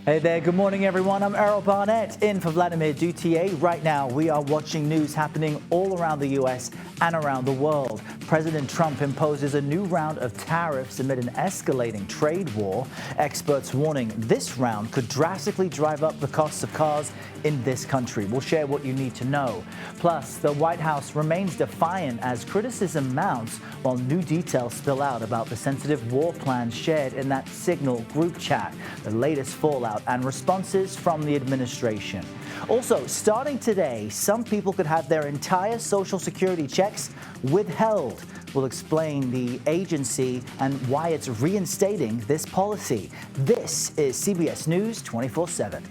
Hey there, good morning everyone. I'm Errol Barnett in for Vladimir Duthier. Right now we are watching news happening all around the US and around the world. President Trump imposes a new round of tariffs amid an escalating trade war. Experts warning this round could drastically drive up the costs of cars in this country. We'll share what you need to know. Plus, the White House remains defiant as criticism mounts while new details spill out about the sensitive war plans shared in that Signal group chat. The latest fallout and responses from the administration. Also, starting today, some people could have their entire Social Security checks withheld. We'll explain the agency and why it's reinstating this policy. This is CBS News 24/7.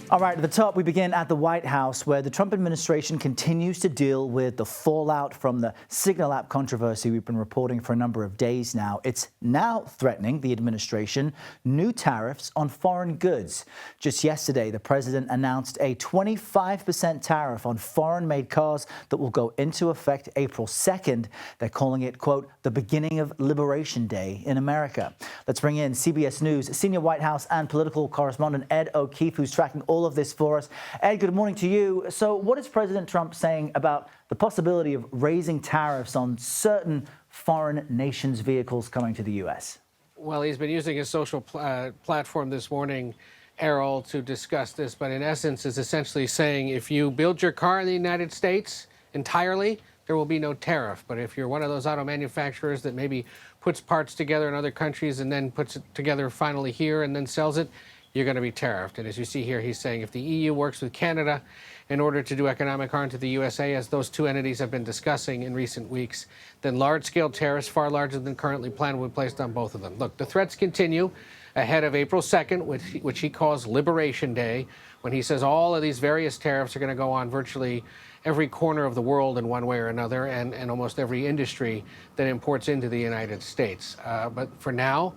All right, at the top, we begin at the White House, where the Trump administration continues to deal with the fallout from the Signal app controversy we've been reporting for a number of days now. It's now threatening the administration new tariffs on foreign goods. Just yesterday, the president announced a 25% tariff on foreign-made cars that will go into effect April 2nd. They're calling it, quote, the beginning of Liberation Day in America. Let's bring in CBS News senior White House and political correspondent Ed O'Keefe, who's tracking all of this for us. Ed, good morning to you. So what is President Trump saying about the possibility of raising tariffs on certain foreign nations' vehicles coming to the U.S.? Well, he's been using his social platform this morning, Errol, to discuss this, but in essence is essentially saying if you build your car in the United States entirely, there will be no tariff. But if you're one of those auto manufacturers that maybe puts parts together in other countries and then puts it together finally here and then sells it, you're going to be tariffed. And as you see here, he's saying if the EU works with Canada in order to do economic harm to the USA, as those two entities have been discussing in recent weeks, then large-scale tariffs, far larger than currently planned, will be placed on both of them. Look, the threats continue ahead of April 2nd, which he calls Liberation Day, when he says all of these various tariffs are going to go on virtually every corner of the world in one way or another, and almost every industry that imports into the United States. But for now,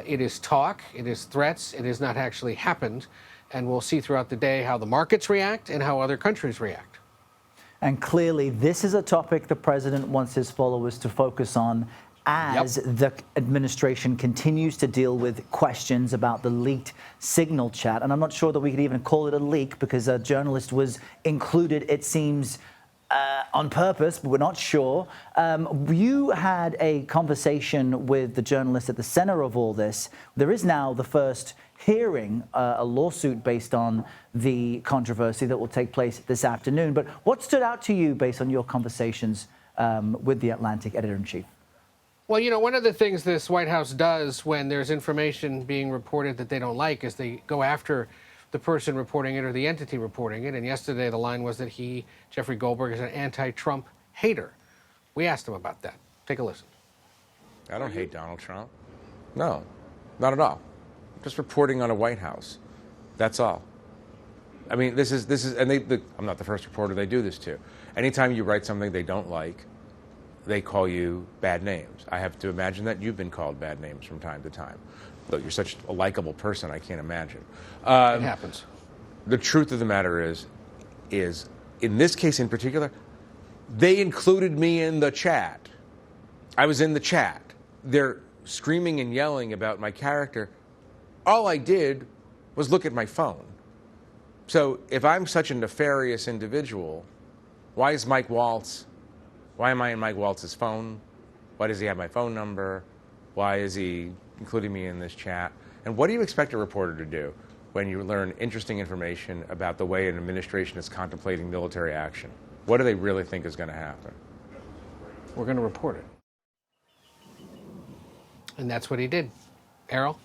it is talk, it is threats, it has not actually happened, and we'll see throughout the day how the markets react and how other countries react. And clearly, this is a topic the president wants his followers to focus on as the administration continues to deal with questions about the leaked Signal chat. And I'm not sure that we could even call it a leak because a journalist was included, it seems, on purpose, but we're not sure. You had a conversation with the journalist at the center of all this. There is now the first hearing, a lawsuit based on the controversy that will take place this afternoon. But what stood out to you based on your conversations with the Atlantic editor-in-chief? Well, you know, one of the things this White House does when there's information being reported that they don't like is they go after the person reporting it or the entity reporting it. And yesterday the line was that he, Jeffrey Goldberg, is an anti-Trump hater. We asked him about that. Take a listen. I don't hate Donald Trump. No, not at all. I'm just reporting on a White House. That's all. I mean, this is, and I'm not the first reporter they do this to. Anytime you write something they don't like, they call you bad names. I have to imagine that you've been called bad names from time to time. Though you're such a likable person, I can't imagine. It happens. The truth of the matter is in this case in particular, they included me in the chat. I was in the chat. They're screaming and yelling about my character. All I did was look at my phone. So if I'm such a nefarious individual, why am I in Mike Waltz's phone? Why does he have my phone number? Why is he including me in this chat? And what do you expect a reporter to do when you learn interesting information about the way an administration is contemplating military action? What do they really think is going to happen? We're going to report it. And that's what he did. Errol?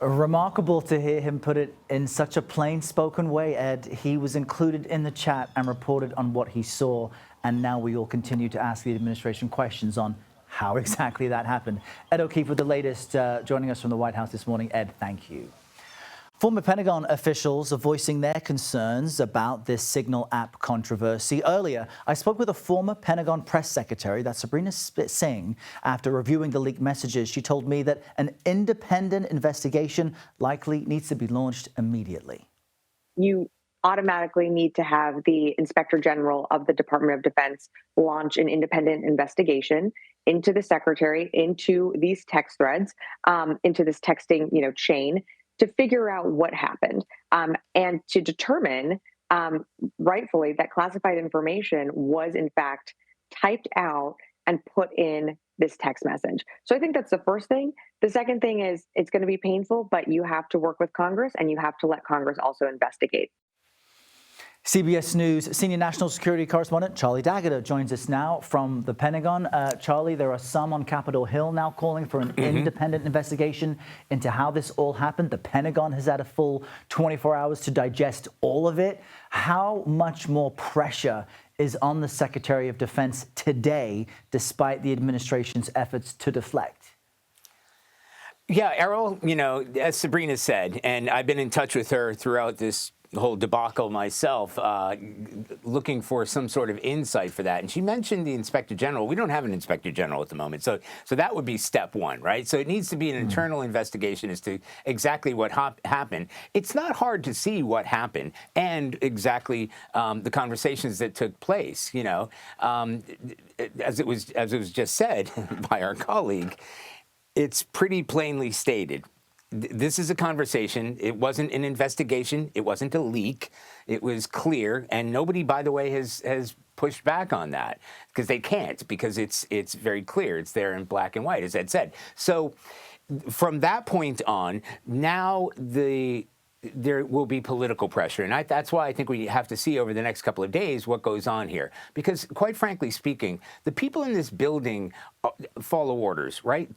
Remarkable to hear him put it in such a plain-spoken way, Ed. He was included in the chat and reported on what he saw, and now we all continue to ask the administration questions on how exactly that happened. Ed O'Keefe with the latest, joining us from the White House this morning. Ed, thank you. Former Pentagon officials are voicing their concerns about this Signal app controversy. Earlier, I spoke with a former Pentagon press secretary, that's Sabrina Singh. After reviewing the leaked messages, she told me that an independent investigation likely needs to be launched immediately. You automatically need to have the Inspector General of the Department of Defense launch an independent investigation into the secretary, into these text threads, into this texting, chain, to figure out what happened, and to determine rightfully that classified information was in fact typed out and put in this text message. So I think that's the first thing. The second thing is it's going to be painful, but you have to work with Congress and you have to let Congress also investigate. CBS News senior national security correspondent Charlie D'Agata joins us now from the Pentagon. Charlie, there are some on Capitol Hill now calling for an independent investigation into how this all happened. The Pentagon has had a full 24 hours to digest all of it. How much more pressure is on the Secretary of Defense today, despite the administration's efforts to deflect? Yeah, Errol, as Sabrina said, and I've been in touch with her throughout this whole debacle myself, looking for some sort of insight for that. And she mentioned the Inspector General. We don't have an Inspector General at the moment. So that would be step one, right? So it needs to be an internal investigation as to exactly what happened. It's not hard to see what happened and exactly the conversations that took place, as it was just said by our colleague. It's pretty plainly stated. This is a conversation. It wasn't an investigation. It wasn't a leak. It was clear. And nobody, by the way, has pushed back on that because they can't, because it's very clear. It's there in black and white, as Ed said. So from that point on, now there will be political pressure. And that's why I think we have to see over the next couple of days what goes on here. Because quite frankly speaking, the people in this building follow orders, right?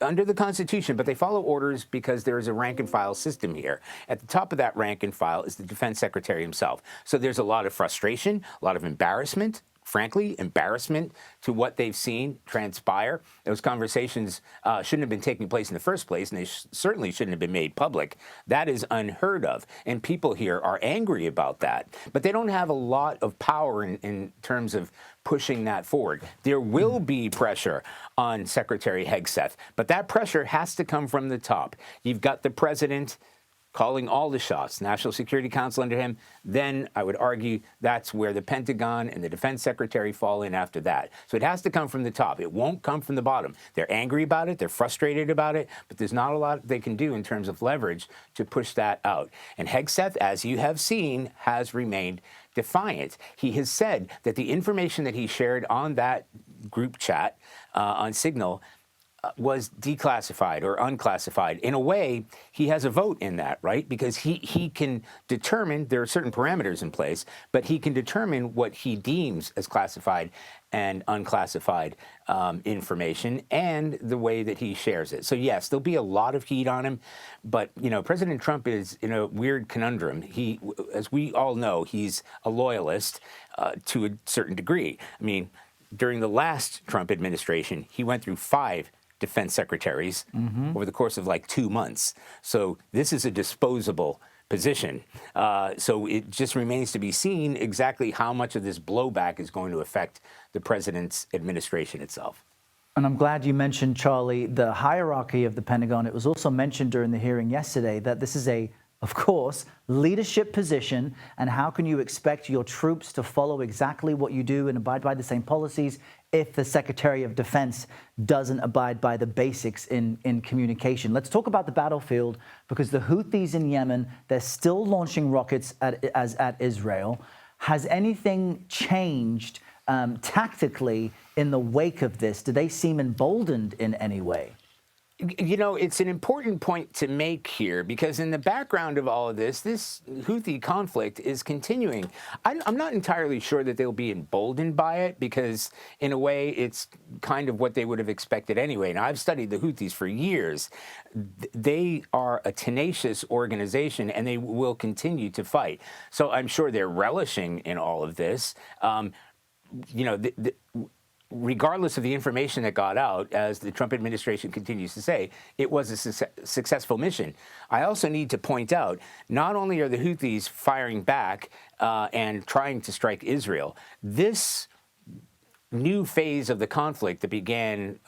Under the Constitution, but they follow orders because there is a rank and file system here. At the top of that rank and file is the Defense Secretary himself. So there's a lot of frustration, a lot of embarrassment, frankly, embarrassment to what they've seen transpire. Those conversations shouldn't have been taking place in the first place, and they certainly shouldn't have been made public. That is unheard of, and people here are angry about that. But they don't have a lot of power in terms of pushing that forward. There will be pressure on Secretary Hegseth, but that pressure has to come from the top. You've got the president calling all the shots, National Security Council under him. Then I would argue that's where the Pentagon and the Defense Secretary fall in after that. So it has to come from the top. It won't come from the bottom. They're angry about it. They're frustrated about it. But there's not a lot they can do in terms of leverage to push that out. And Hegseth, as you have seen, has remained defiant. He has said that the information that he shared on that group chat on Signal was declassified or unclassified. In a way, he has a vote in that, right? Because he can determine, there are certain parameters in place, but he can determine what he deems as classified and unclassified information and the way that he shares it. So yes, there'll be a lot of heat on him, but President Trump is in a weird conundrum. He, as we all know, he's a loyalist to a certain degree. I mean, during the last Trump administration, he went through 5 defense secretaries over the course of like 2 months. So this is a disposable position. So it just remains to be seen exactly how much of this blowback is going to affect the president's administration itself. And I'm glad you mentioned, Charlie, the hierarchy of the Pentagon. It was also mentioned during the hearing yesterday that this is of course, leadership position, and how can you expect your troops to follow exactly what you do and abide by the same policies if the Secretary of Defense doesn't abide by the basics in communication? Let's talk about the battlefield, because the Houthis in Yemen, they're still launching rockets at Israel. Has anything changed tactically in the wake of this? Do they seem emboldened in any way? It's an important point to make here, because in the background of all of this Houthi conflict is continuing. I'm not entirely sure that they'll be emboldened by it, because in a way it's kind of what they would have expected anyway. Now, I've studied the Houthis for years. They are a tenacious organization, and they will continue to fight. So I'm sure they're relishing in all of this. Regardless of the information that got out, as the Trump administration continues to say, it was a successful mission. I also need to point out, not only are the Houthis firing back and trying to strike Israel, this new phase of the conflict that began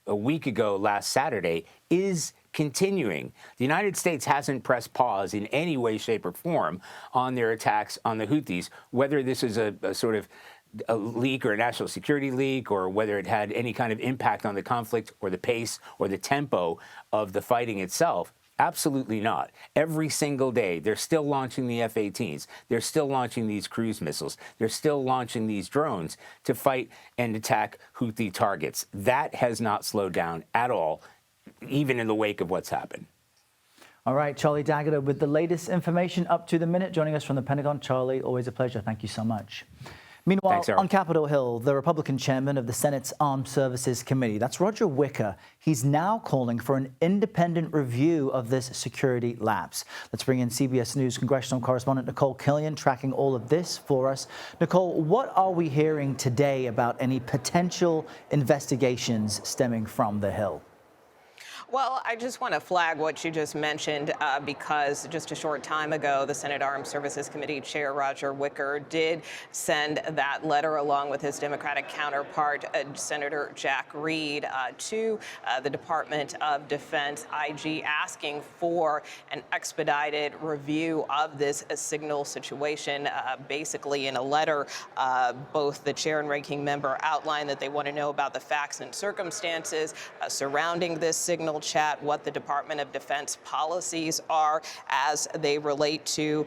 a week ago last Saturday is continuing. The United States hasn't pressed pause in any way, shape, or form on their attacks on the Houthis, whether this is a sort of a leak or a national security leak, or whether it had any kind of impact on the conflict or the pace or the tempo of the fighting itself. Absolutely not. Every single day, they're still launching the F-18s. They're still launching these cruise missiles. They're still launching these drones to fight and attack Houthi targets. That has not slowed down at all, even in the wake of what's happened. All right, Charlie D'Agata with the latest information up to the minute, joining us from the Pentagon. Charlie, always a pleasure. Thank you so much. Meanwhile, Thanks, on Capitol Hill, the Republican chairman of the Senate's Armed Services Committee, that's Roger Wicker, he's now calling for an independent review of this security lapse. Let's bring in CBS News congressional correspondent Nicole Killian tracking all of this for us. Nicole, what are we hearing today about any potential investigations stemming from the Hill? Well, I just want to flag what you just mentioned because just a short time ago, the Senate Armed Services Committee Chair Roger Wicker did send that letter along with his Democratic counterpart, Senator Jack Reed, to the Department of Defense, IG, asking for an expedited review of this signal situation. Basically, in a letter, both the chair and ranking member outlined that they want to know about the facts and circumstances surrounding this signal chat, what the Department of Defense policies are as they relate to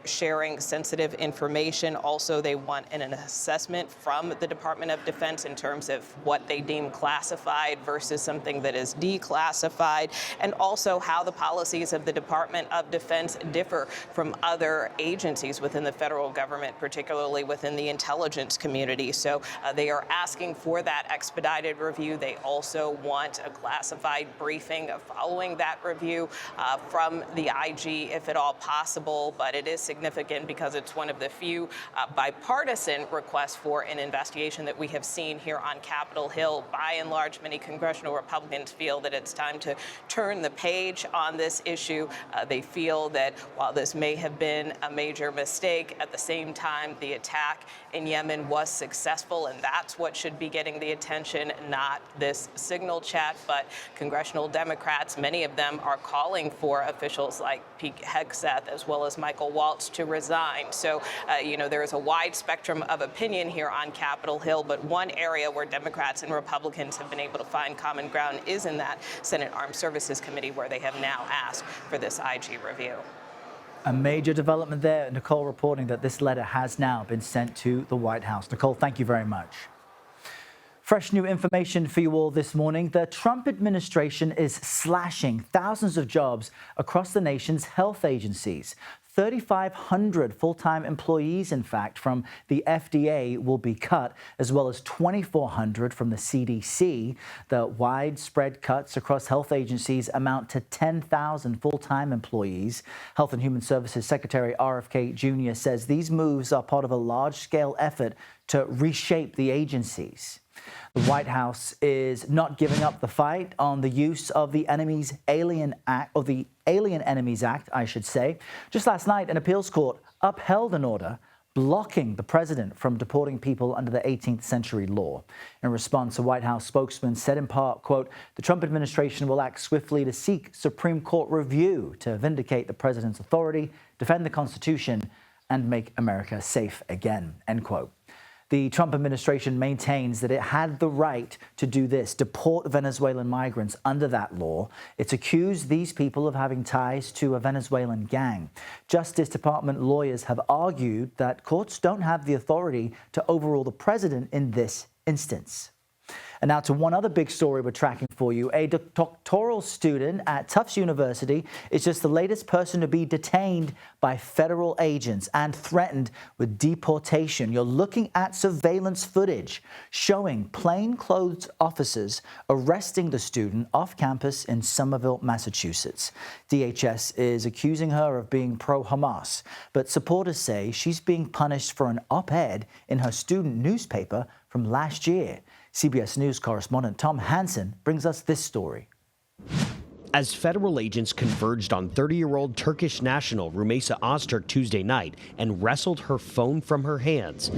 sharing sensitive information. Also, they want an assessment from the Department of Defense in terms of what they deem classified versus something that is declassified, and also how the policies of the Department of Defense differ from other agencies within the federal government, particularly within the intelligence community. So they are asking for that expedited review. They also want a classified briefing following that review from the IG, if at all possible. But it is significant because it's one of the few bipartisan requests for an investigation that we have seen here on Capitol Hill. By and large, many congressional Republicans feel that it's time to turn the page on this issue. They feel that while this may have been a major mistake, at the same time, the attack in Yemen was successful, and that's what should be getting the attention, not this signal chat. But congressional Democrats, many of them, are calling for officials like Pete Hegseth as well as Michael Waltz to resign. So, there is a wide spectrum of opinion here on Capitol Hill, but one area where Democrats and Republicans have been able to find common ground is in that Senate Armed Services Committee, where they have now asked for this IG review. A major development there. Nicole reporting that this letter has now been sent to the White House. Nicole, thank you very much. Fresh new information for you all this morning. The Trump administration is slashing thousands of jobs across the nation's health agencies. 3,500 full-time employees, in fact, from the FDA will be cut, as well as 2,400 from the CDC. The widespread cuts across health agencies amount to 10,000 full-time employees. Health and Human Services Secretary RFK Jr. says these moves are part of a large-scale effort to reshape the agencies. The White House is not giving up the fight on the use of the Alien Enemies Act, I should say. Just last night, an appeals court upheld an order blocking the president from deporting people under the 18th century law. In response, a White House spokesman said in part, quote, "The Trump administration will act swiftly to seek Supreme Court review to vindicate the president's authority, defend the Constitution, and make America safe again," end quote. The Trump administration maintains that it had the right to do this, deport Venezuelan migrants under that law. It's accused these people of having ties to a Venezuelan gang. Justice Department lawyers have argued that courts don't have the authority to overrule the president in this instance. And now to one other big story we're tracking for you. A doctoral student at Tufts University is just the latest person to be detained by federal agents and threatened with deportation. You're looking at surveillance footage showing plainclothes officers arresting the student off campus in Somerville, Massachusetts. DHS is accusing her of being pro-Hamas, but supporters say she's being punished for an op-ed in her student newspaper from last year. CBS News correspondent Tom Hansen brings us this story. As federal agents converged on 30-year-old Turkish national Rumeysa Öztürk Tuesday night and wrestled her phone from her hands,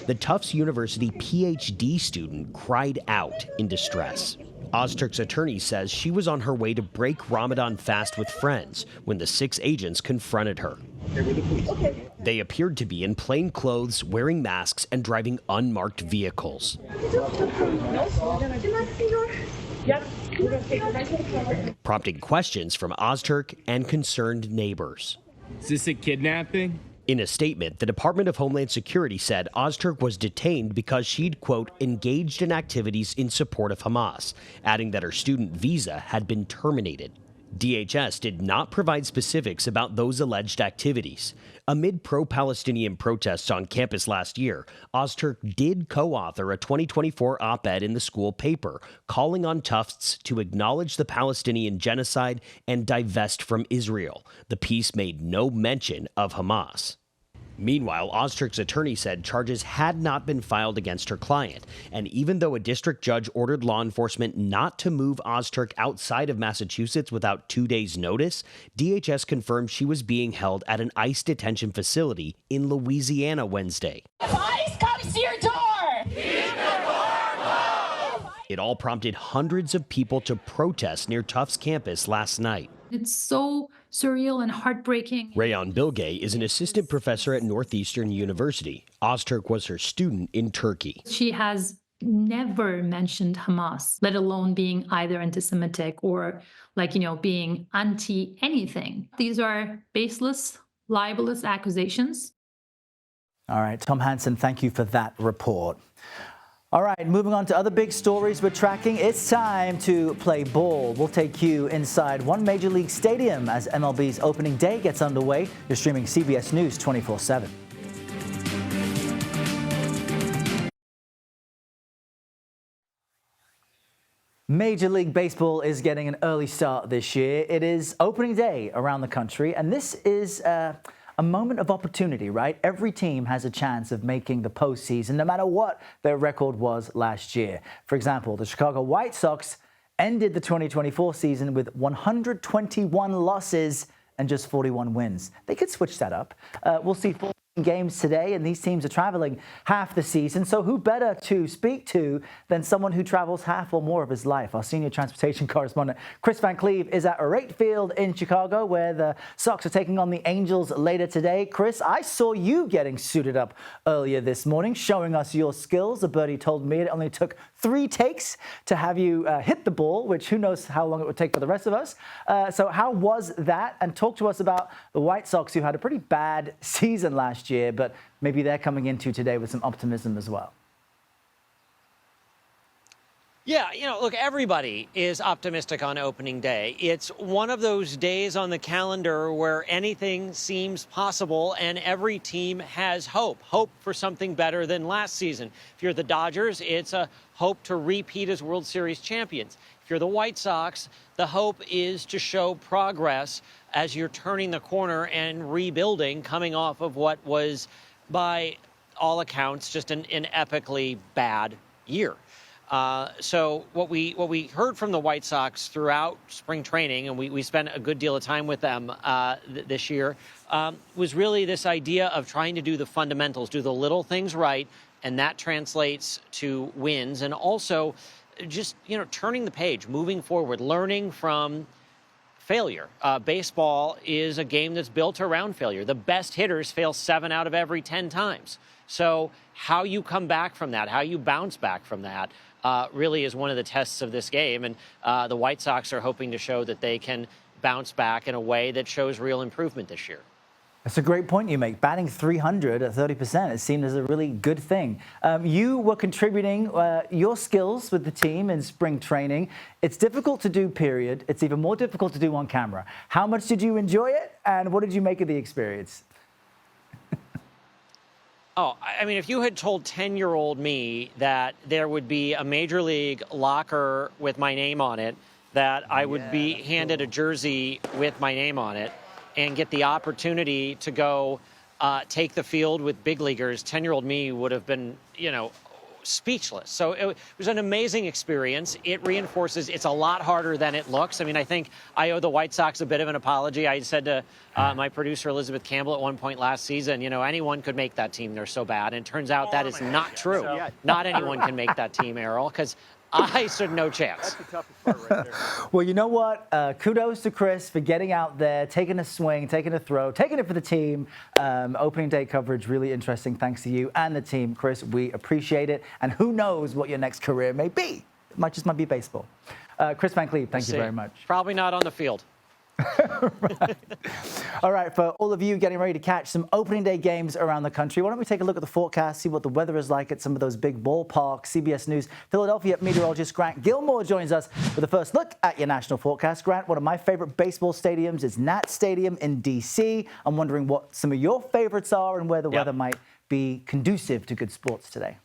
the Tufts University PhD student cried out in distress. Ozturk's attorney says she was on her way to break Ramadan fast with friends when the 6 agents confronted her. They appeared to be in plain clothes, wearing masks, and driving unmarked vehicles. Prompting questions from Ozturk and concerned neighbors. Is this a kidnapping? In a statement, the Department of Homeland Security said Ozturk was detained because she'd, quote, engaged in activities in support of Hamas, adding that her student visa had been terminated. DHS did not provide specifics about those alleged activities. Amid pro-Palestinian protests on campus last year, Ozturk did co-author a 2024 op-ed in the school paper, calling on Tufts to acknowledge the Palestinian genocide and divest from Israel. The piece made no mention of Hamas. Meanwhile, Ozturk's attorney said charges had not been filed against her client, and even though a district judge ordered law enforcement not to move Ozturk outside of Massachusetts without 2 days' notice, DHS confirmed she was being held at an ICE detention facility in Louisiana Wednesday. If ICE comes to your door, keep the door closed. It all prompted hundreds of people to protest near Tufts campus last night. It's so surreal and heartbreaking. Reyhan Bilge is an assistant professor at Northeastern University. Ozturk was her student in Turkey. She has never mentioned Hamas, let alone being either anti-Semitic or being anti anything. These are baseless, libelous accusations. All right, Tom Hansen, thank you for that report. All right, moving on to other big stories we're tracking. It's time to play ball. We'll take you inside one Major League stadium as MLB's opening day gets underway. You're streaming CBS News 24/7. Major League Baseball is getting an early start this year. It is opening day around the country, and this is a moment of opportunity, right? Every team has a chance of making the postseason, no matter what their record was last year. For example, the Chicago White Sox ended the 2024 season with 121 losses and just 41 wins. They could switch that up. We'll see 4 games today, and these teams are traveling half the season. So who better to speak to than someone who travels half or more of his life? Our senior transportation correspondent, Chris Van Cleve, is at Wright Field in Chicago, where the Sox are taking on the Angels later today. Chris, I saw you getting suited up earlier this morning, showing us your skills. A birdie told me it only took 3 takes to have you hit the ball, which who knows how long it would take for the rest of us. So how was that? And talk to us about the White Sox, who had a pretty bad season last year, but maybe they're coming into today with some optimism as well. Yeah, look, everybody is optimistic on opening day. It's one of those days on the calendar where anything seems possible and every team has hope for something better than last season. If you're the Dodgers, it's a hope to repeat as World Series champions. If you're the White Sox, the hope is to show progress as you're turning the corner and rebuilding, coming off of what was, by all accounts, just an epically bad year. So what we heard from the White Sox throughout spring training, and we spent a good deal of time with them this year, was really this idea of trying to do the fundamentals, do the little things right, and that translates to wins, and also just turning the page, moving forward, learning from failure. Baseball is a game that's built around failure. The best hitters fail 7 out of every 10 times. So how you come back from that, how you bounce back from that, really is one of the tests of this game. And the White Sox are hoping to show that they can bounce back in a way that shows real improvement this year. That's a great point you make. Batting 300 at 30%, it seemed as a really good thing. You were contributing your skills with the team in spring training. It's difficult to do, period. It's even more difficult to do on camera. How much did you enjoy it, and what did you make of the experience? Oh, I mean, if you had told 10-year-old me that there would be a major league locker with my name on it, that I would be handed a jersey with my name on it, and get the opportunity to go take the field with big leaguers, 10-year-old me would have been, speechless. So it was an amazing experience. It reinforces it's a lot harder than it looks. I mean, I think I owe the White Sox a bit of an apology. I said to my producer, Elizabeth Campbell, at one point last season, anyone could make that team. They're so bad. And it turns out that is not true. Not anyone can make that team, Errol, because I stood no chance. That's the toughest part right there. Well, you know what? Kudos to Chris for getting out there, taking a swing, taking a throw, taking it for the team. Opening day coverage, really interesting. Thanks to you and the team, Chris. We appreciate it. And who knows what your next career may be? It might be baseball. Chris Van Cleve, thank you very much. Probably not on the field. Right. All right, for all of you getting ready to catch some opening day games around the country, why don't we take a look at the forecast, see what the weather is like at some of those big ballparks. CBS News Philadelphia meteorologist Grant Gilmore joins us with a first look at your national forecast. Grant, one of my favorite baseball stadiums is Nat Stadium in D.C. I'm wondering what some of your favorites are and where the weather might be conducive to good sports today.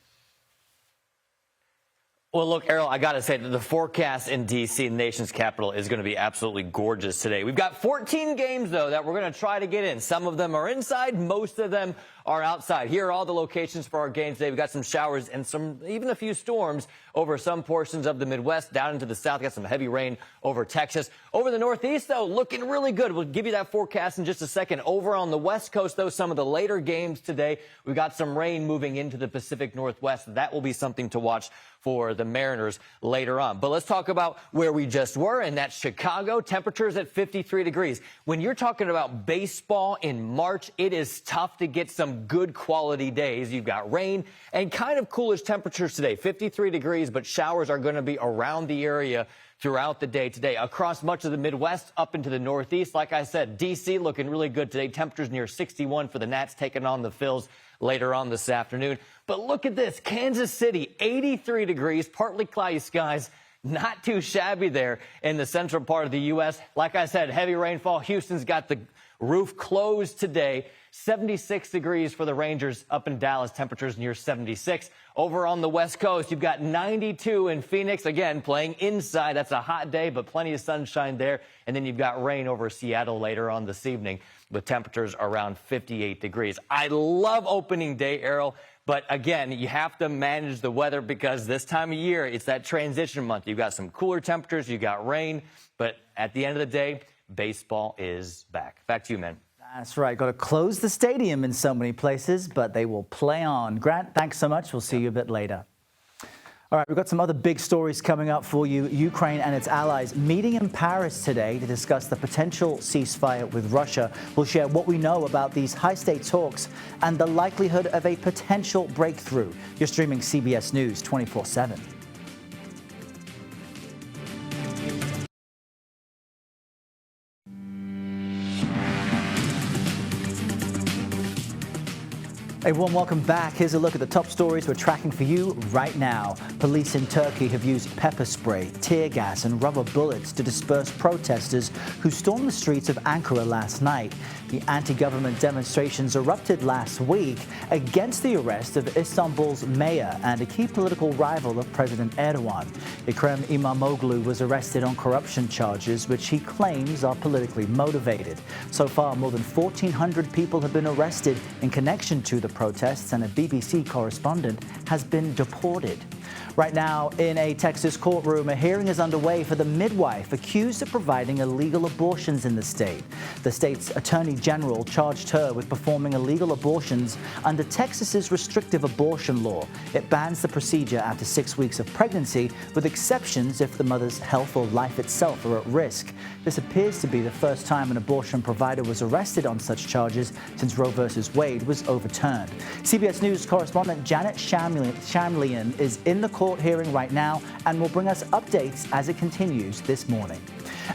Well, look, Errol, I got to say that the forecast in D.C., the nation's capital, is going to be absolutely gorgeous today. We've got 14 games, though, that we're going to try to get in. Some of them are inside. Most of them are outside. Here are all the locations for our games today. We've got some showers and even a few storms over some portions of the Midwest, down into the south. Got some heavy rain over Texas. Over the Northeast, though, looking really good. We'll give you that forecast in just a second. Over on the West Coast, though, some of the later games today, we've got some rain moving into the Pacific Northwest. That will be something to watch for the Mariners later on. But let's talk about where we just were, and that's Chicago. Temperatures at 53 degrees. When you're talking about baseball in March, it is tough to get some good quality days. You've got rain and kind of coolish temperatures today, 53 degrees, but showers are going to be around the area throughout the day today. Across much of the Midwest, up into the Northeast, like I said, D.C. looking really good today. Temperatures near 61 for the Nats, taking on the Phils later on this afternoon. But look at this, Kansas City, 83 degrees, partly cloudy skies. Not too shabby there in the central part of the U.S. Like I said, heavy rainfall. Houston's got the roof closed today. 76 degrees for the Rangers up in Dallas. Temperatures near 76. Over on the West Coast, you've got 92 in Phoenix. Again, playing inside. That's a hot day, but plenty of sunshine there. And then you've got rain over Seattle later on this evening with temperatures around 58 degrees. I love opening day, Errol. But again, you have to manage the weather because this time of year, it's that transition month. You've got some cooler temperatures, you've got rain, but at the end of the day, baseball is back. Back to you, man. That's right. Got to close the stadium in so many places, but they will play on. Grant, thanks so much. We'll see you a bit later. All right, we've got some other big stories coming up for you. Ukraine and its allies meeting in Paris today to discuss the potential ceasefire with Russia. We'll share what we know about these high-stakes talks and the likelihood of a potential breakthrough. You're streaming CBS News 24/7. A warm welcome back. Here's a look at the top stories we're tracking for you right now. Police in Turkey have used pepper spray, tear gas and rubber bullets to disperse protesters who stormed the streets of Ankara last night. The anti-government demonstrations erupted last week against the arrest of Istanbul's mayor and a key political rival of President Erdogan. Ekrem İmamoğlu was arrested on corruption charges, which he claims are politically motivated. So far, more than 1,400 people have been arrested in connection to the protests, and a BBC correspondent has been deported. Right now, in a Texas courtroom, a hearing is underway for the midwife accused of providing illegal abortions in the state. The state's attorney general charged her with performing illegal abortions under Texas's restrictive abortion law. It bans the procedure after 6 weeks of pregnancy, with exceptions if the mother's health or life itself are at risk. This appears to be the first time an abortion provider was arrested on such charges since Roe v. Wade was overturned. CBS News correspondent Janet Shamlian is in the court hearing right now and will bring us updates as it continues this morning.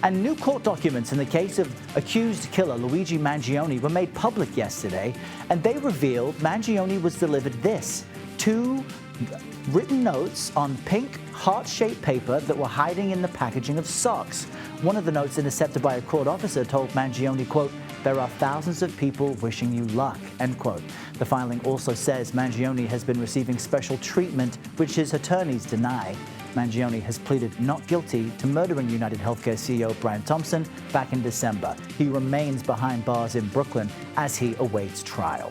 And new court documents in the case of accused killer Luigi Mangione were made public yesterday, and they revealed Mangione was delivered this: 2 written notes on pink heart-shaped paper that were hiding in the packaging of socks. One of the notes intercepted by a court officer told Mangione, quote, "There are thousands of people wishing you luck," end quote. The filing also says Mangione has been receiving special treatment, which his attorneys deny. Mangione has pleaded not guilty to murdering United Healthcare CEO Brian Thompson back in December. He remains behind bars in Brooklyn as he awaits trial.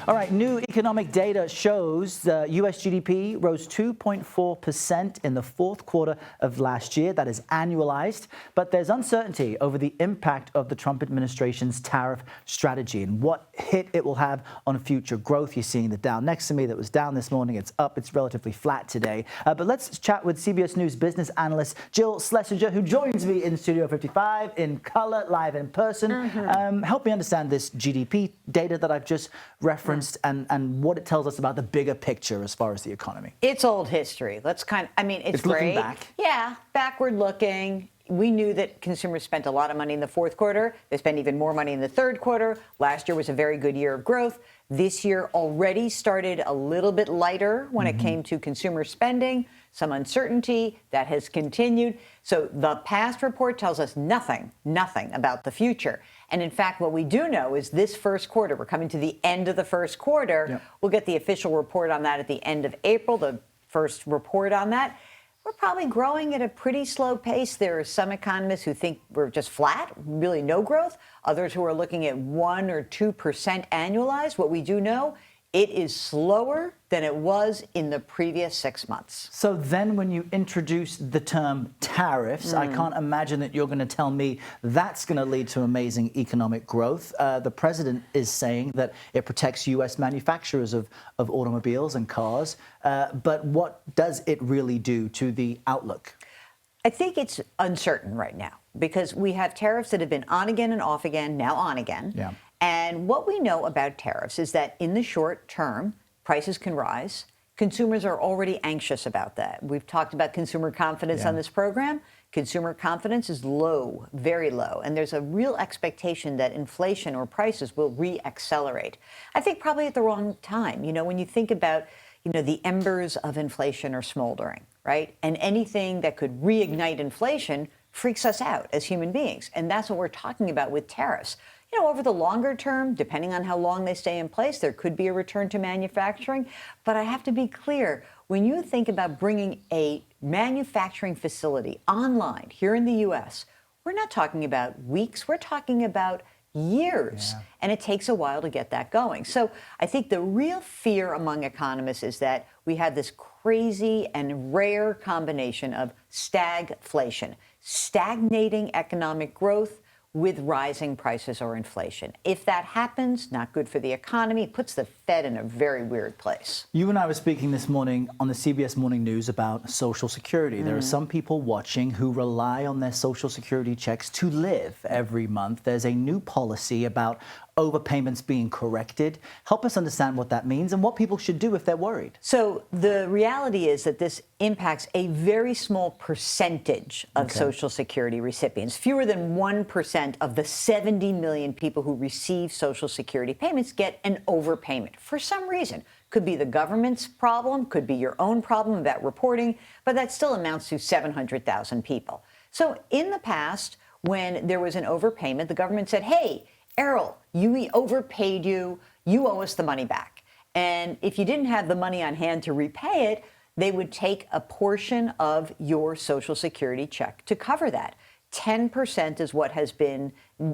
All right, new economic data shows U.S. GDP rose 2.4% in the fourth quarter of last year. That is annualized. But there's uncertainty over the impact of the Trump administration's tariff strategy and what hit it will have on future growth. You're seeing the Dow next to me that was down this morning. It's up. It's relatively flat today. But let's chat with CBS News business analyst Jill Schlesinger, who joins me in Studio 55 in color, live in person. Help me understand this GDP data that I've just referenced and what it tells us about the bigger picture as far as the economy. It's old history. It's great. Looking back. Yeah, backward looking. We knew that consumers spent a lot of money in the fourth quarter. They spent even more money in the third quarter. Last year was a very good year of growth. This year already started a little bit lighter when it came to consumer spending. Some uncertainty that has continued. So the past report tells us nothing about the future. And in fact, what we do know is this first quarter, we're coming to the end of the first quarter. Yep. We'll get the official report on that at the end of April, the first report on that. We're probably growing at a pretty slow pace. There are some economists who think we're just flat, really no growth. Others who are looking at 1 or 2% annualized. What we do know, it is slower than it was in the previous 6 months. So then when you introduce the term tariffs, I can't imagine that you're going to tell me that's going to lead to amazing economic growth. The president is saying that it protects U.S. manufacturers of automobiles and cars. But what does it really do to the outlook? I think it's uncertain right now because we have tariffs that have been on again and off again, now on again. Yeah. And what we know about tariffs is that in the short term, prices can rise. Consumers are already anxious about that. We've talked about consumer confidence on this program. Consumer confidence is low, very low. And there's a real expectation that inflation or prices will re-accelerate. I think probably at the wrong time. You know, when you think about, the embers of inflation are smoldering, right? And anything that could reignite inflation freaks us out as human beings. And that's what we're talking about with tariffs. Over the longer term, depending on how long they stay in place, there could be a return to manufacturing. But I have to be clear, when you think about bringing a manufacturing facility online here in the U.S., we're not talking about weeks, we're talking about years. Yeah. And it takes a while to get that going. So I think the real fear among economists is that we have this crazy and rare combination of stagflation, stagnating economic growth, with rising prices or inflation. If that happens, not good for the economy, it puts the Fed in a very weird place. You and I were speaking this morning on the CBS Morning News about Social Security. There are some people watching who rely on their Social Security checks to live every month. There's a new policy about overpayments being corrected. Help us understand what that means and what people should do if they're worried. So the reality is that this impacts a very small percentage of Social Security recipients. Fewer than 1% of the 70 million people who receive Social Security payments get an overpayment for some reason. Could be the government's problem, could be your own problem about reporting, but that still amounts to 700,000 people. So in the past, when there was an overpayment, the government said, hey, Errol, we overpaid you. You owe us the money back. And if you didn't have the money on hand to repay it, they would take a portion of your Social Security check to cover that. 10% is what has been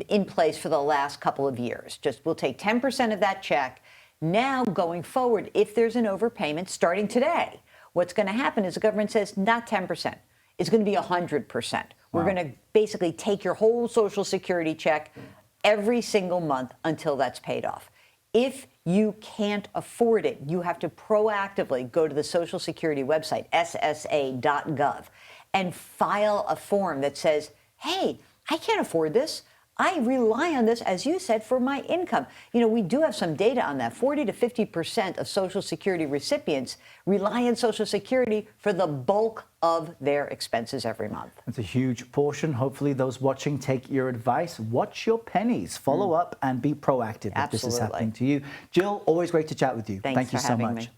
in place for the last couple of years. Just we'll take 10% of that check. Now, going forward, if there's an overpayment starting today, what's going to happen is the government says not 10%. It's going to be 100%. We're going to basically take your whole Social Security check every single month until that's paid off. If you can't afford it, you have to proactively go to the Social Security website, ssa.gov, and file a form that says, hey, I can't afford this. I rely on this, as you said, for my income. We do have some data on that. 40 to 50% of Social Security recipients rely on Social Security for the bulk of their expenses every month. That's a huge portion. Hopefully those watching take your advice. Watch your pennies. Follow up and be proactive if this is happening to you. Jill, always great to chat with you. Thank you so much. Me.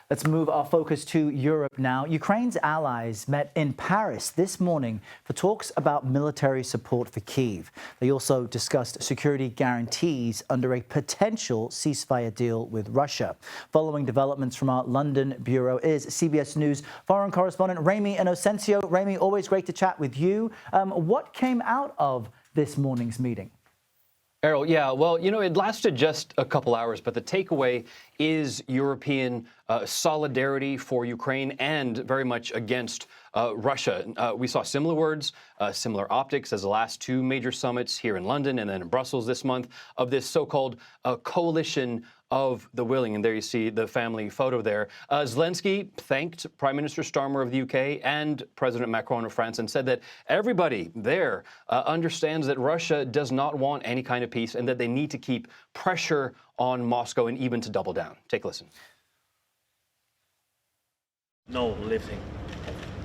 Let's move our focus to Europe now. Ukraine's allies met in Paris this morning for talks about military support for Kyiv. They also discussed security guarantees under a potential ceasefire deal with Russia. Following developments from our London bureau is CBS News foreign correspondent Remi Inocencio. Remi, always great to chat with you. What came out of this morning's meeting? Errol, yeah, well, you know, it lasted just a couple hours, but the takeaway is European solidarity for Ukraine and very much against Russia. We saw similar words, similar optics as the last two major summits here in London and then in Brussels this month of this so-called coalition of the willing. And there you see the family photo there. Zelensky thanked Prime Minister Starmer of the UK and President Macron of France and said that everybody there understands that Russia does not want any kind of peace and that they need to keep pressure on Moscow and even to double down. Take a listen. No lifting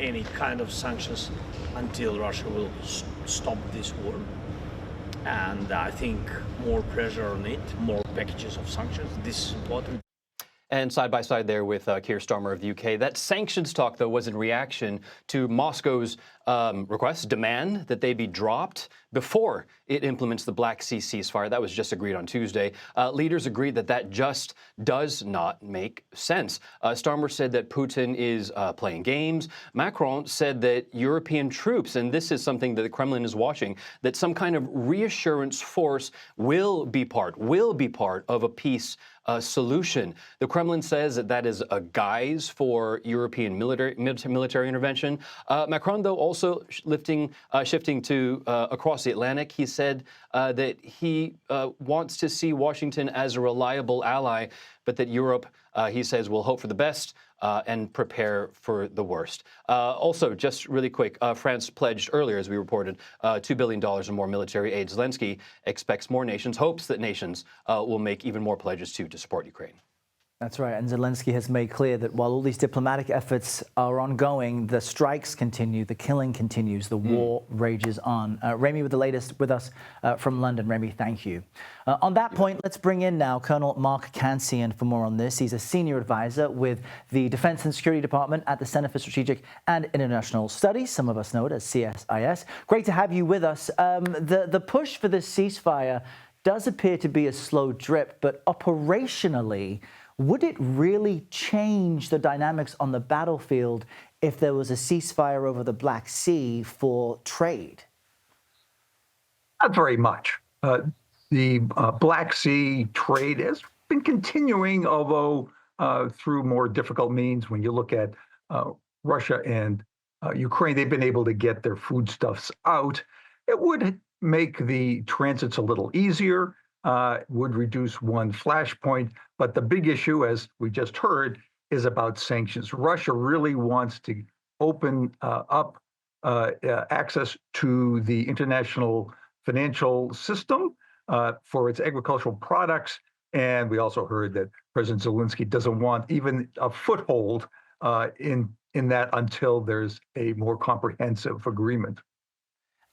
any kind of sanctions until Russia will stop this war. And I think more pressure on it, more packages of sanctions. This is important. And side by side there with Keir Starmer of the UK. That sanctions talk, though, was in reaction to Moscow's request, demand that they be dropped before it implements the Black Sea ceasefire. That was just agreed on Tuesday. Leaders agreed that that just does not make sense. Starmer said that Putin is playing games. Macron said that European troops, and this is something that the Kremlin is watching, that some kind of reassurance force will be part of a peace solution. The Kremlin says that that is a guise for European military intervention. Macron, though, also shifting to across the Atlantic, he said that he wants to see Washington as a reliable ally, but that Europe, he says, will hope for the best and prepare for the worst. Also, just really quick, France pledged earlier, as we reported, $2 billion in more military aid. Zelensky expects more nations, hopes that nations will make even more pledges to support Ukraine. That's right. And Zelensky has made clear that while all these diplomatic efforts are ongoing, the strikes continue, the killing continues, the war rages on. Remy with the latest with us from London. Remy, thank you. On that point, let's bring in now Colonel Mark Cancian for more on this. He's a senior advisor with the Defense and Security Department at the Center for Strategic and International Studies. Some of us know it as CSIS. Great to have you with us. The push for this ceasefire does appear to be a slow drip, but operationally, would it really change the dynamics on the battlefield if there was a ceasefire over the Black Sea for trade? Not very much. The Black Sea trade has been continuing, although through more difficult means. When you look at Russia and Ukraine, they've been able to get their foodstuffs out. It would make the transits a little easier. Would reduce one flashpoint. But the big issue, as we just heard, is about sanctions. Russia really wants to open up access to the international financial system for its agricultural products. And we also heard that President Zelensky doesn't want even a foothold in that until there's a more comprehensive agreement.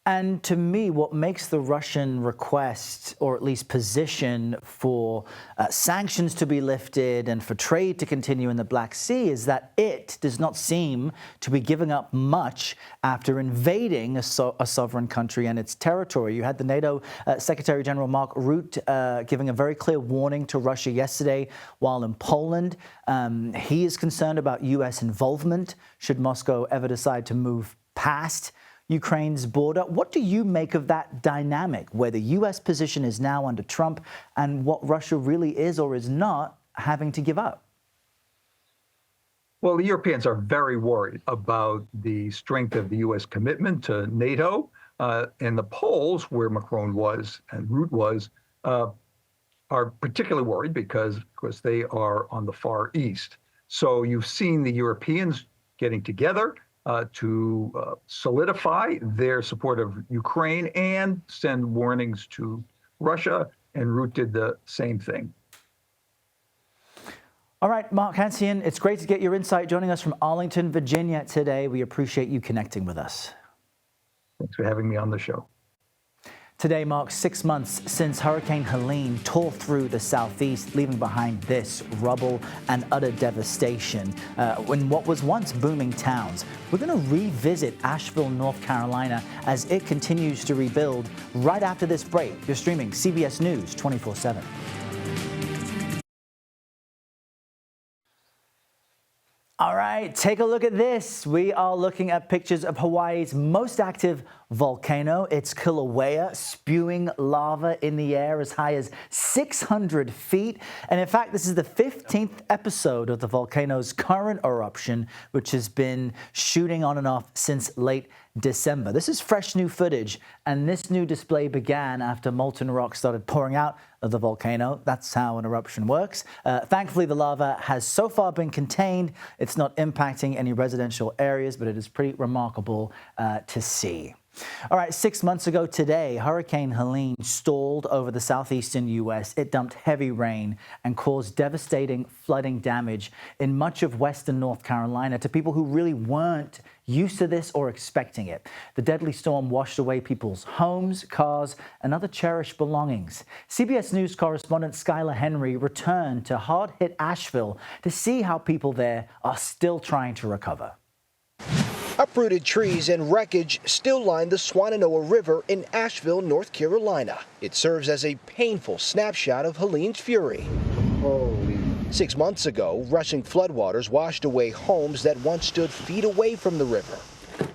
And to me, what makes the Russian request, or at least position, for sanctions to be lifted and for trade to continue in the Black Sea is that it does not seem to be giving up much after invading a sovereign country and its territory. You had the NATO Secretary General Mark Rutte giving a very clear warning to Russia yesterday while in Poland. He is concerned about U.S. involvement should Moscow ever decide to move past Ukraine's border. What do you make of that dynamic, where the U.S. position is now under Trump and what Russia really is or is not having to give up? Well, the Europeans are very worried about the strength of the U.S. commitment to NATO. And the Poles, where Macron was and Rutte was, are particularly worried because, of course, they are on the far east. So you've seen the Europeans getting together to solidify their support of Ukraine and send warnings to Russia, and Rutte did the same thing. All right, Mark Cancian, it's great to get your insight joining us from Arlington, Virginia today. We appreciate you connecting with us. Thanks for having me on the show. Today marks 6 months since Hurricane Helene tore through the southeast, leaving behind this rubble and utter devastation in what was once booming towns. We're going to revisit Asheville, North Carolina, as it continues to rebuild right after this break. You're streaming CBS News 24/7. All right, take a look at this. We are looking at pictures of Hawaii's most active volcano. It's Kilauea, spewing lava in the air as high as 600 feet. And in fact, this is the 15th episode of the volcano's current eruption, which has been shooting on and off since late December. This is fresh new footage, and this new display began after molten rock started pouring out of the volcano. That's how an eruption works. Thankfully, the lava has so far been contained. It's not impacting any residential areas, but it is pretty remarkable to see. All right, 6 months ago today, Hurricane Helene stalled over the southeastern U.S. It dumped heavy rain and caused devastating flooding damage in much of western North Carolina to people who really weren't used to this or expecting it. The deadly storm washed away people's homes, cars, and other cherished belongings. CBS News correspondent Skylar Henry returned to hard-hit Asheville to see how people there are still trying to recover. Uprooted trees and wreckage still line the Swannanoa River in Asheville, North Carolina. It serves as a painful snapshot of Helene's fury. 6 months ago, rushing floodwaters washed away homes that once stood feet away from the river.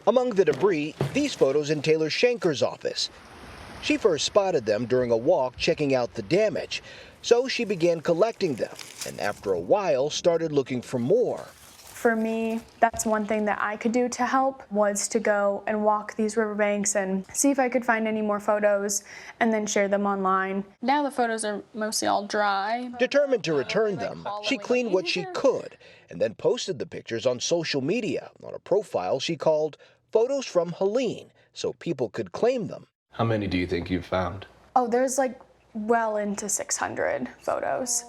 Among the debris, these photos in Taylor Shanker's office. She first spotted them during a walk checking out the damage, so she began collecting them, and after a while started looking for more. For me, that's one thing that I could do to help, was to go and walk these riverbanks and see if I could find any more photos and then share them online. Now the photos are mostly all dry. Determined to return them, she cleaned what she could and then posted the pictures on social media on a profile she called Photos from Helene so people could claim them. How many do you think you've found? Oh, there's like well into 600 photos.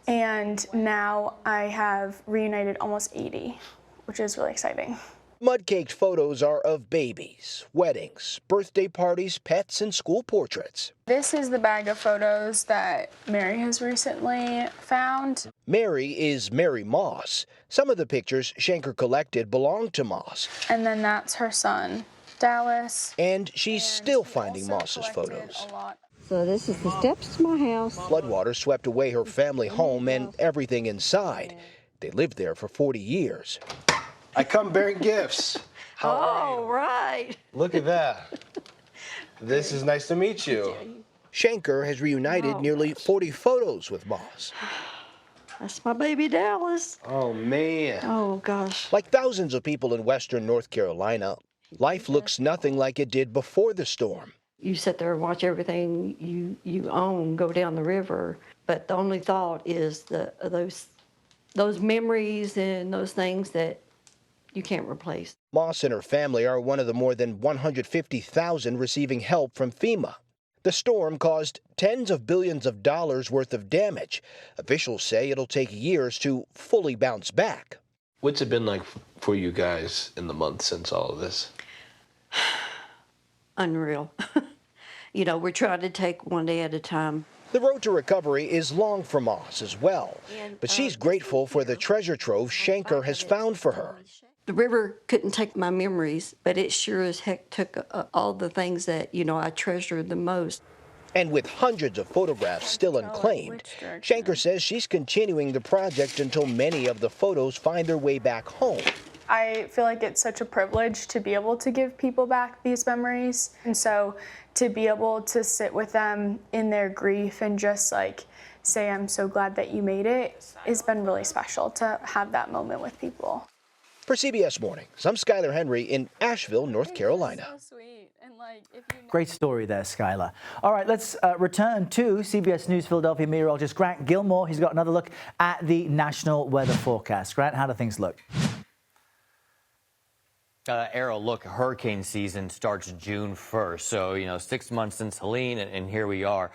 And now I have reunited almost 80, which is really exciting. Mud-caked photos are of babies, weddings, birthday parties, pets, and school portraits. This is the bag of photos that Mary has recently found. Mary is Mary Moss. Some of the pictures Shanker collected belong to Moss. And then that's her son, Dallas. And she's still finding Moss's photos. So this is the steps to my house. Floodwaters swept away her family home and everything inside. They lived there for 40 years. I come bearing gifts. How are you? Right. Look at that. This is nice to meet you. Shanker has reunited nearly 40 photos with Moss. That's my baby Dallas. Oh, man. Oh, gosh. Like thousands of people in western North Carolina, life looks nothing like it did before the storm. You sit there and watch everything you own go down the river, but the only thought is those memories and those things that you can't replace. Moss and her family are one of the more than 150,000 receiving help from FEMA. The storm caused tens of billions of dollars worth of damage. Officials say it'll take years to fully bounce back. What's it been like for you guys in the months since all of this? Unreal. You know, we're trying to take one day at a time. The road to recovery is long for Moss as well, but she's grateful for the treasure trove Shanker has found for her. The river couldn't take my memories, but it sure as heck took all the things that, you know, I treasure the most. And with hundreds of photographs still unclaimed, Shanker says she's continuing the project until many of the photos find their way back home. I feel like it's such a privilege to be able to give people back these memories. And so to be able to sit with them in their grief and just like say, I'm so glad that you made it, has been really special to have that moment with people. For CBS Mornings, I'm Skylar Henry in Asheville, North Carolina. Great story there, Skylar. All right, let's return to CBS News Philadelphia meteorologist Grant Gilmore. He's got another look at the national weather forecast. Grant, how do things look? Errol, look, hurricane season starts June 1st. So, 6 months since Helene, and here we are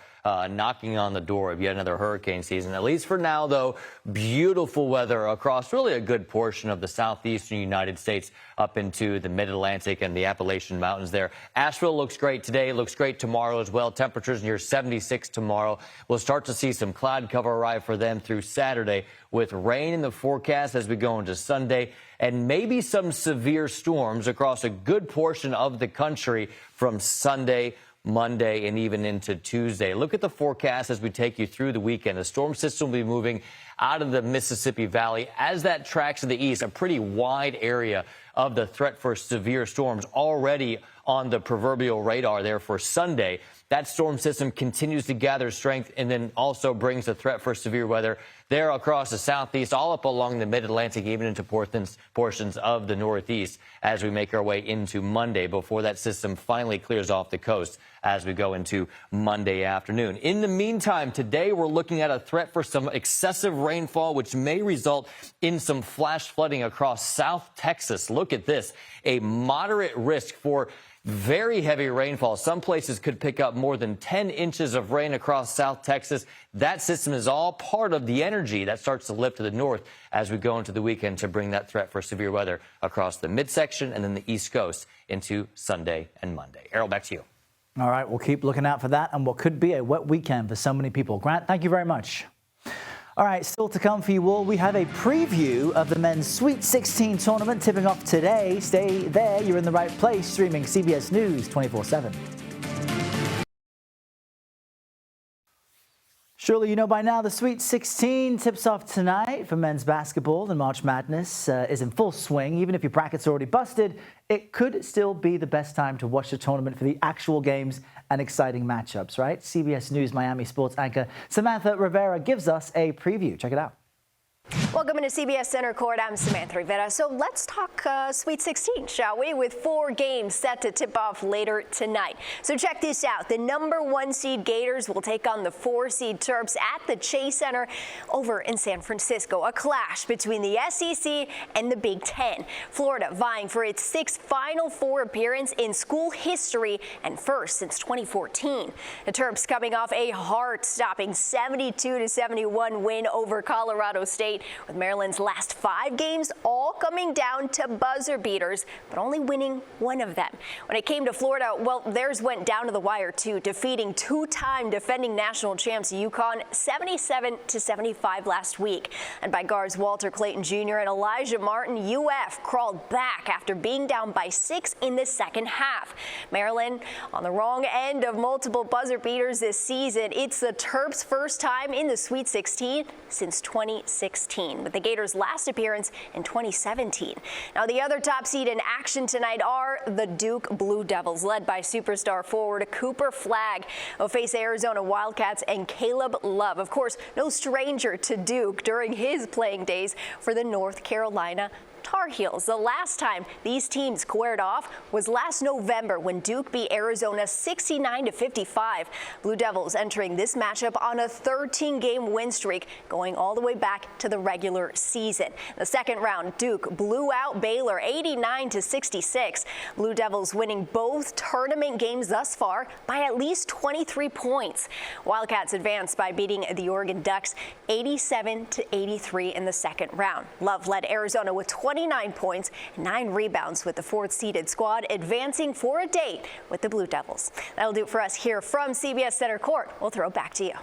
knocking on the door of yet another hurricane season. At least for now, though, beautiful weather across really a good portion of the southeastern United States up into the mid-Atlantic and the Appalachian Mountains there. Asheville looks great today, looks great tomorrow as well. Temperatures near 76 tomorrow. We'll start to see some cloud cover arrive for them through Saturday with rain in the forecast as we go into Sunday and maybe some severe storms across a good portion of the country from Sunday, Monday, and even into Tuesday. Look at the forecast as we take you through the weekend. The storm system will be moving out of the Mississippi Valley. As that tracks to the east, a pretty wide area of the threat for severe storms already on the proverbial radar there for Sunday. That storm system continues to gather strength and then also brings the threat for severe weather there across the southeast, all up along the mid-Atlantic, even into portions of the northeast as we make our way into Monday before that system finally clears off the coast as we go into Monday afternoon. In the meantime, today we're looking at a threat for some excessive rainfall, which may result in some flash flooding across South Texas. Look at this, a moderate risk for very heavy rainfall. Some places could pick up more than 10 inches of rain across South Texas. That system is all part of the energy that starts to lift to the north as we go into the weekend to bring that threat for severe weather across the midsection and then the East Coast into Sunday and Monday. Errol, back to you. All right, we'll keep looking out for that and what could be a wet weekend for so many people. Grant, thank you very much. All right, still to come for you all, we have a preview of the men's Sweet 16 tournament tipping off today. Stay there, you're in the right place, streaming CBS News 24/7. Surely you know by now the Sweet 16 tips off tonight for men's basketball, and March Madness is in full swing. Even if your bracket's already busted, it could still be the best time to watch the tournament for the actual games and exciting matchups, right? CBS News Miami sports anchor Samantha Rivera gives us a preview. Check it out. Welcome to CBS Center Court. I'm Samantha Rivera. So let's talk Sweet 16, shall we? With 4 games set to tip off later tonight. So check this out. The number 1 seed Gators will take on the 4 seed Terps at the Chase Center over in San Francisco. A clash between the SEC and the Big Ten. Florida vying for its 6th Final Four appearance in school history and first since 2014. The Terps coming off a heart-stopping 72-71 win over Colorado State, with Maryland's last 5 games all coming down to buzzer beaters, but only winning 1 of them. When it came to Florida, well, theirs went down to the wire too, defeating 2-time defending national champs UConn 77-75 last week. And by guards Walter Clayton Jr. and Elijah Martin, UF crawled back after being down by 6 in the second half. Maryland on the wrong end of multiple buzzer beaters this season. It's the Terps' first time in the Sweet 16 since 2016. With the Gators' last appearance in 2017. Now, the other top seed in action tonight are the Duke Blue Devils, led by superstar forward Cooper Flagg, will face Arizona Wildcats and Caleb Love. Of course, no stranger to Duke during his playing days for the North Carolina Tar Heels. The last time these teams squared off was last November when Duke beat Arizona 69-55. Blue Devils entering this matchup on a 13-game win streak going all the way back to the regular season. The second round, Duke blew out Baylor 89-66. Blue Devils winning both tournament games thus far by at least 23 points. Wildcats advanced by beating the Oregon Ducks 87-83 in the second round. Love led Arizona with 29 points and 9 rebounds, with the 4th-seeded squad advancing for a date with the Blue Devils. That'll do it for us here from CBS Center Court. We'll throw it back to you.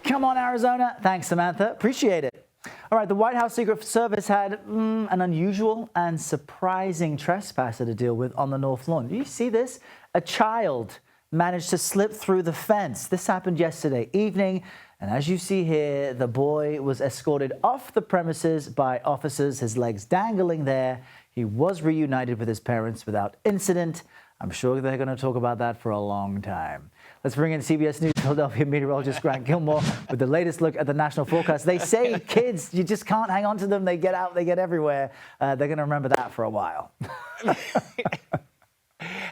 Come on, Arizona. Thanks, Samantha. Appreciate it. All right, the White House Secret Service had an unusual and surprising trespasser to deal with on the North Lawn. Do you see this? A child managed to slip through the fence. This happened yesterday evening. And as you see here, the boy was escorted off the premises by officers, his legs dangling there. He was reunited with his parents without incident. I'm sure they're going to talk about that for a long time. Let's bring in CBS News Philadelphia meteorologist Grant Gilmore with the latest look at the national forecast. They say kids, you just can't hang on to them. They get out, they get everywhere. They're going to remember that for a while.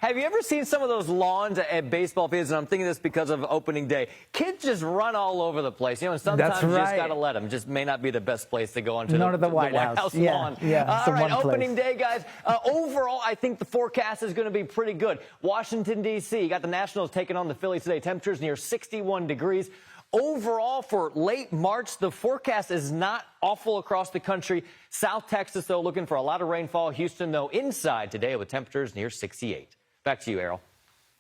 Have you ever seen some of those lawns at baseball fields? And I'm thinking this because of opening day. Kids just run all over the place. You know, and sometimes you just got to let them. Just may not be the best place to go onto the White House lawn. Yeah, all right, opening day, guys. Overall, I think the forecast is going to be pretty good. Washington, D.C., you got the Nationals taking on the Phillies today. Temperatures near 61 degrees. Overall, for late March, the forecast is not awful across the country. South Texas, though, looking for a lot of rainfall. Houston, though, inside today with temperatures near 68. Back to you, Errol.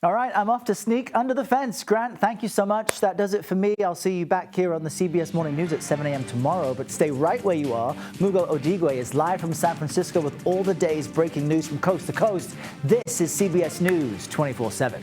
All right, I'm off to sneak under the fence. Grant, thank you so much. That does it for me. I'll see you back here on the CBS Morning News at 7 a.m. tomorrow, but stay right where you are. Mugo Odigwe is live from San Francisco with all the day's breaking news from coast to coast. This is CBS News 24/7.